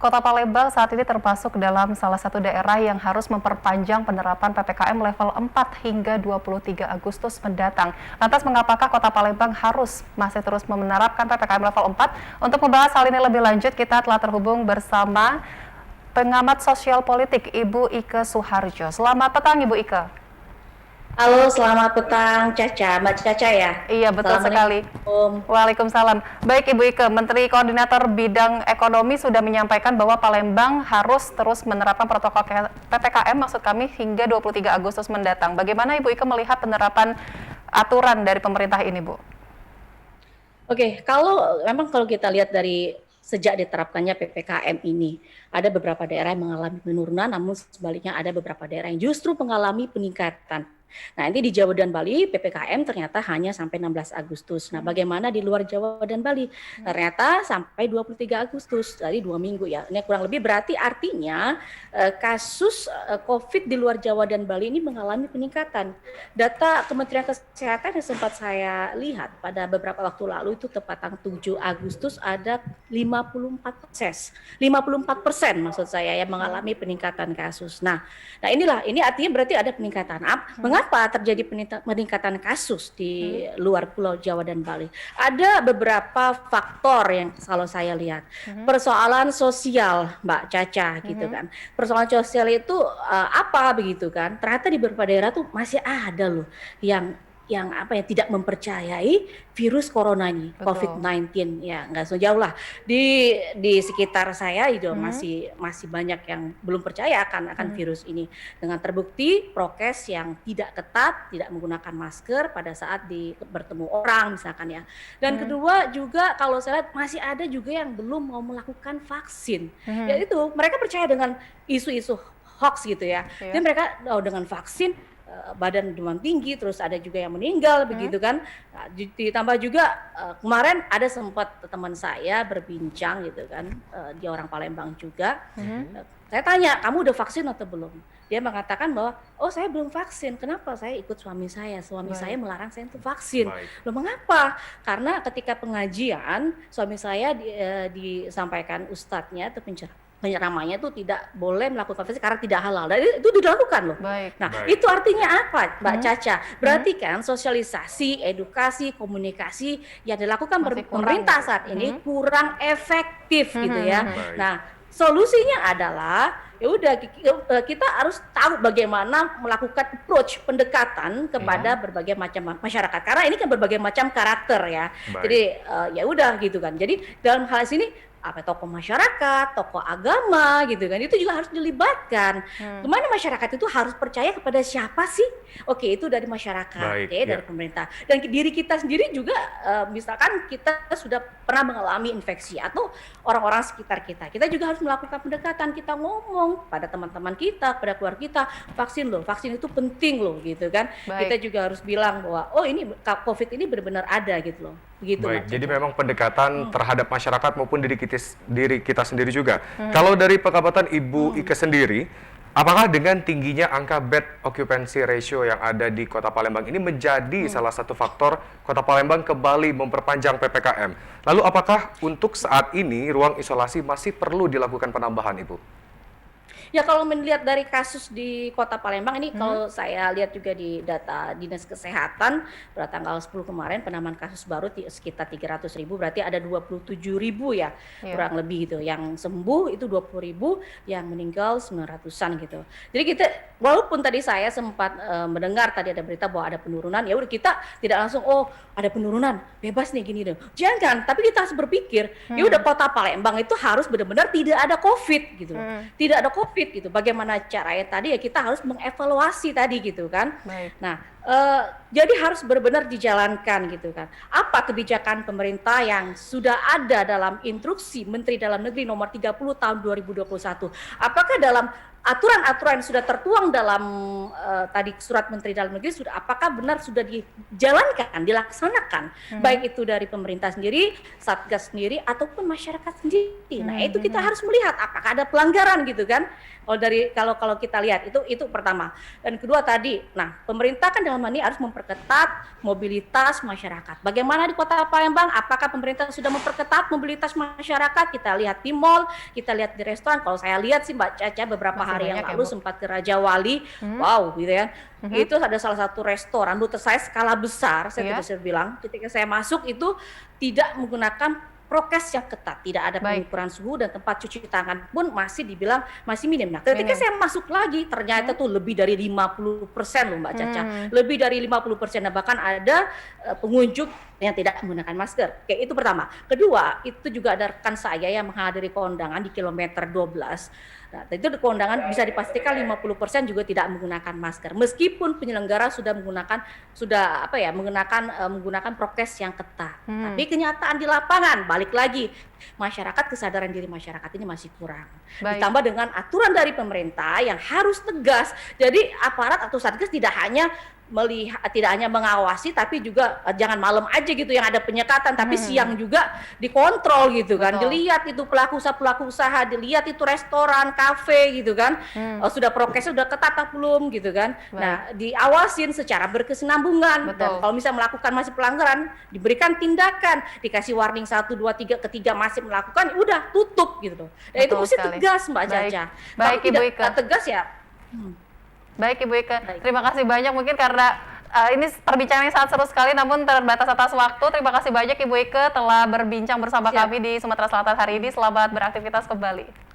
Kota Palembang saat ini termasuk dalam salah satu daerah yang harus memperpanjang penerapan PPKM level 4 hingga 23 Agustus mendatang. Lantas mengapakah Kota Palembang harus masih terus menerapkan PPKM level 4? Untuk membahas hal ini lebih lanjut, kita telah terhubung bersama pengamat sosial politik Ibu Ike Suharjo. Selamat petang Ibu Ike. Halo, selamat petang Caca, Mbak Caca ya? Iya, betul sekali. Waalaikumsalam. Baik Ibu Ike, Menteri Koordinator Bidang Ekonomi sudah menyampaikan bahwa Palembang harus terus menerapkan protokol PPKM, maksud kami hingga 23 Agustus mendatang. Bagaimana Ibu Ike melihat penerapan aturan dari pemerintah ini, Bu? Oke, kalau kita lihat dari sejak diterapkannya PPKM ini, ada beberapa daerah yang mengalami penurunan, namun sebaliknya ada beberapa daerah yang justru mengalami peningkatan. Nah, ini di Jawa dan Bali PPKM ternyata hanya sampai 16 Agustus. Nah, bagaimana di luar Jawa dan Bali? Ternyata sampai 23 Agustus, dari 2 minggu ya. Ini kurang lebih berarti artinya kasus COVID di luar Jawa dan Bali ini mengalami peningkatan. Data Kementerian Kesehatan yang sempat saya lihat pada beberapa waktu lalu itu tepat tanggal 7 Agustus ada 54% maksud saya yang mengalami peningkatan kasus. Nah ini artinya berarti ada peningkatan. Mengapa terjadi peningkatan kasus di luar Pulau Jawa dan Bali? Ada beberapa faktor yang kalau saya lihat. Persoalan sosial, Mbak Caca, gitu kan. Persoalan sosial itu apa begitu kan? Ternyata di beberapa daerah tuh masih ada loh yang tidak mempercayai virus corona ini, COVID-19 ya, nggak so jauh lah di sekitar saya itu masih banyak yang belum percaya akan virus ini, dengan terbukti prokes yang tidak ketat, tidak menggunakan masker pada saat bertemu orang misalkan ya. Dan kedua juga kalau saya lihat masih ada juga yang belum mau melakukan vaksin, yaitu mereka percaya dengan isu-isu hoax gitu ya. Jadi mereka dengan vaksin badan demam tinggi, terus ada juga yang meninggal begitu kan. Nah, ditambah juga kemarin ada sempat teman saya berbincang gitu kan, dia orang Palembang juga. Saya tanya, kamu udah vaksin atau belum? Dia mengatakan bahwa, oh saya belum vaksin. Kenapa? Saya ikut suami saya saya melarang saya untuk vaksin. Loh mengapa? Karena ketika pengajian suami saya disampaikan ustadznya atau penceramahnya itu tidak boleh melakukan vaksin karena tidak halal. Dan itu dilakukan loh. Itu artinya apa, Mbak Caca? Berarti kan sosialisasi, edukasi, komunikasi yang dilakukan pemerintah saat ini kurang efektif gitu ya. Nah, solusinya adalah ya udah kita harus tahu bagaimana melakukan approach pendekatan kepada berbagai macam masyarakat. Karena ini kan berbagai macam karakter ya. Jadi ya udah gitu kan. Jadi dalam hal sini tokoh masyarakat, tokoh agama gitu kan, itu juga harus dilibatkan. Kemana masyarakat itu harus percaya kepada siapa sih? Oke, itu dari masyarakat, dari pemerintah. Dan diri kita sendiri juga, misalkan kita sudah pernah mengalami infeksi atau orang-orang sekitar kita juga harus melakukan pendekatan. Kita ngomong pada teman-teman kita, pada keluarga kita, vaksin itu penting loh gitu kan. Kita juga harus bilang bahwa oh ini COVID ini benar-benar ada gitu loh. Begitu. Jadi memang pendekatan terhadap masyarakat maupun diri kita sendiri juga. Kalau dari pengamatan Ibu Ike sendiri, apakah dengan tingginya angka bed occupancy ratio yang ada di Kota Palembang ini menjadi salah satu faktor Kota Palembang kembali memperpanjang PPKM? Lalu apakah untuk saat ini ruang isolasi masih perlu dilakukan penambahan, Ibu? Ya kalau melihat dari kasus di Kota Palembang ini, kalau saya lihat juga di data Dinas Kesehatan pada tanggal 10 kemarin penambahan kasus baru sekitar 300.000, berarti ada 27.000 ya kurang lebih gitu. Yang sembuh itu 20.000, yang meninggal 900-an gitu. Jadi kita walaupun tadi saya sempat mendengar tadi ada berita bahwa ada penurunan, ya udah kita tidak langsung oh ada penurunan bebas nih gini deh. Jangan, tapi kita harus berpikir ya udah Kota Palembang itu harus benar-benar tidak ada COVID gitu. Tidak ada COVID gitu. Bagaimana caranya tadi ya kita harus mengevaluasi tadi gitu kan. Nah, jadi harus benar-benar dijalankan gitu kan. Apa kebijakan pemerintah yang sudah ada dalam instruksi Menteri Dalam Negeri nomor 30 tahun 2021? Apakah dalam aturan-aturan yang sudah tertuang dalam tadi surat Menteri Dalam Negeri apakah benar sudah dijalankan, dilaksanakan, baik itu dari pemerintah sendiri, Satgas sendiri ataupun masyarakat sendiri. Nah, itu kita harus melihat apakah ada pelanggaran gitu kan. Kalau kita lihat itu pertama. Dan kedua tadi, nah pemerintah kan dalam hal ini harus memperketat mobilitas masyarakat. Bagaimana di Kota Palembang? Apakah pemerintah sudah memperketat mobilitas masyarakat? Kita lihat di mall, kita lihat di restoran. Kalau saya lihat sih Mbak Caca beberapa Masih hari yang banyak ya, lalu Bu? sempat ke Raja Wali, wow gitu ya. Itu ada salah satu restoran, menurut saya skala besar, saya Iya. tidak bisa bilang. Ketika saya masuk itu tidak menggunakan prokes yang ketat, tidak ada Baik. pengukuran suhu dan tempat cuci tangan pun masih dibilang masih minim. Nah, ketika Minim. saya masuk lagi ternyata tuh lebih dari 50% loh Mbak Caca. Lebih dari 50% dan bahkan ada pengunjung yang tidak menggunakan masker. Oke, itu pertama. Kedua, itu juga ada rekan saya yang menghadiri kondangan di kilometer 12. Nah, itu di kondangan bisa dipastikan 50% juga tidak menggunakan masker. Meskipun penyelenggara sudah menggunakan menggunakan prokes yang ketat. Tapi kenyataan di lapangan balik lagi masyarakat, kesadaran diri masyarakat ini masih kurang. Baik. Ditambah dengan aturan dari pemerintah yang harus tegas. Jadi aparat atau satgas tidak hanya mengawasi tapi juga jangan malam aja gitu yang ada penyekatan, tapi siang juga dikontrol gitu kan. Betul. Dilihat itu pelaku usaha, dilihat itu restoran, kafe gitu kan. Sudah prokesnya sudah ketat atau belum gitu kan. Nah, diawasin secara berkesinambungan. Betul. Dan kalau misalnya melakukan masih pelanggaran, diberikan tindakan, dikasih warning 1 2 3, ketiga masih melakukan, udah tutup gitu loh. Dan itu Betul mesti sekali. tegas Mbak Baik. Caca. Baik, Kalau Ibu tidak Ike. tegas ya Baik Ibu Ike, Baik. terima kasih banyak mungkin karena ini perbincangan yang sangat seru sekali namun terbatas atas waktu. Terima kasih banyak Ibu Ike telah berbincang bersama Siap. kami di Sumatera Selatan hari ini. Selamat beraktivitas kembali.